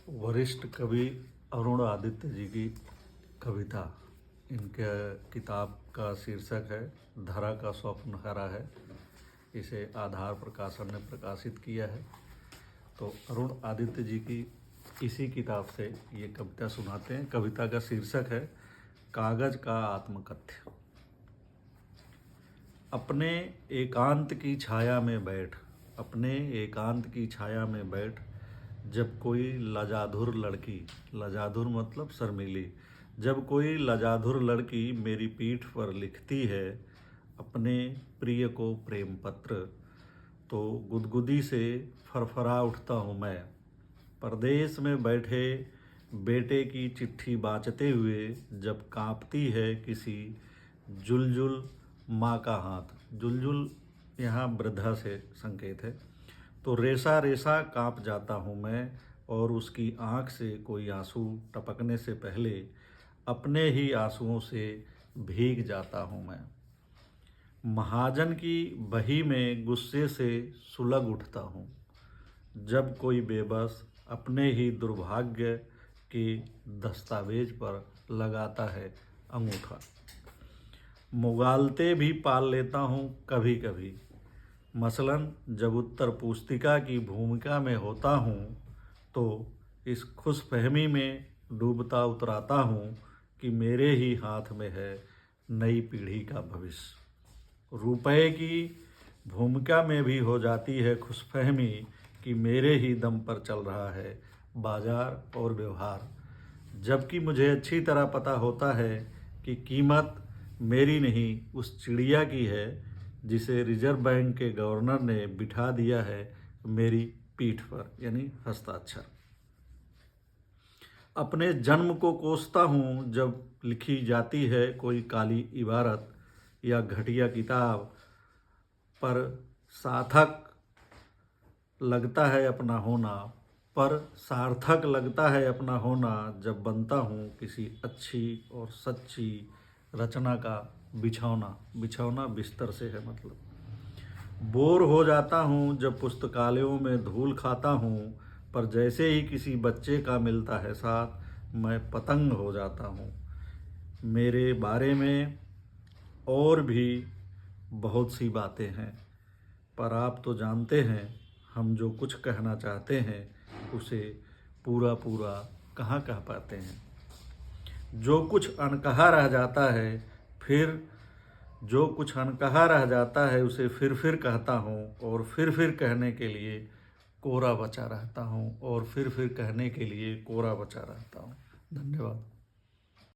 वरिष्ठ कवि अरुण आदित्य जी की कविता। इनके किताब का शीर्षक है धरा का स्वप्न हरा है। इसे आधार प्रकाशन ने प्रकाशित किया है। तो अरुण आदित्य जी की इसी किताब से ये कविता सुनाते हैं। कविता का शीर्षक है कागज का आत्मकथ्य। अपने एकांत की छाया में बैठ, अपने एकांत की छाया में बैठ, जब कोई लजाधुर लड़की, लजाधुर मतलब शर्मीली, जब कोई लजाधुर लड़की मेरी पीठ पर लिखती है अपने प्रिय को प्रेम पत्र, तो गुदगुदी से फरफरा उठता हूँ मैं। परदेश में बैठे बेटे की चिट्ठी बाँचते हुए जब कांपती है किसी जुलजुल माँ का हाथ, जुलजुल यहाँ वृद्धा से संकेत है, तो रेसा रेसा काँप जाता हूँ मैं और उसकी आँख से कोई आंसू टपकने से पहले अपने ही आंसुओं से भीग जाता हूँ मैं। महाजन की बही में गुस्से से सुलग उठता हूँ जब कोई बेबस अपने ही दुर्भाग्य के दस्तावेज पर लगाता है अंगूठा। मुगालते भी पाल लेता हूँ कभी कभी, मसलन जब उत्तर पुस्तिका की भूमिका में होता हूँ तो इस खुशफहमी में डूबता उतराता हूँ कि मेरे ही हाथ में है नई पीढ़ी का भविष्य। रुपए की भूमिका में भी हो जाती है खुशफहमी कि मेरे ही दम पर चल रहा है बाजार और व्यवहार, जबकि मुझे अच्छी तरह पता होता है कि कीमत मेरी नहीं उस चिड़िया की है जिसे रिजर्व बैंक के गवर्नर ने बिठा दिया है मेरी पीठ पर, यानी हस्ताक्षर। अपने जन्म को कोसता हूँ जब लिखी जाती है कोई काली इबारत या घटिया किताब, पर सार्थक लगता है अपना होना, पर सार्थक लगता है अपना होना जब बनता हूँ किसी अच्छी और सच्ची रचना का बिछौना। बिछौना बिस्तर से है मतलब। बोर हो जाता हूँ जब पुस्तकालयों में धूल खाता हूँ, पर जैसे ही किसी बच्चे का मिलता है साथ मैं पतंग हो जाता हूँ। मेरे बारे में और भी बहुत सी बातें हैं, पर आप तो जानते हैं हम जो कुछ कहना चाहते हैं उसे पूरा पूरा कहाँ कह पाते हैं। जो कुछ अनकहा रह जाता है, फिर जो कुछ अनकहा रह जाता है उसे फिर कहता हूँ और फिर कहने के लिए कोरा बचा रहता हूँ, और फिर कहने के लिए कोरा बचा रहता हूँ। धन्यवाद।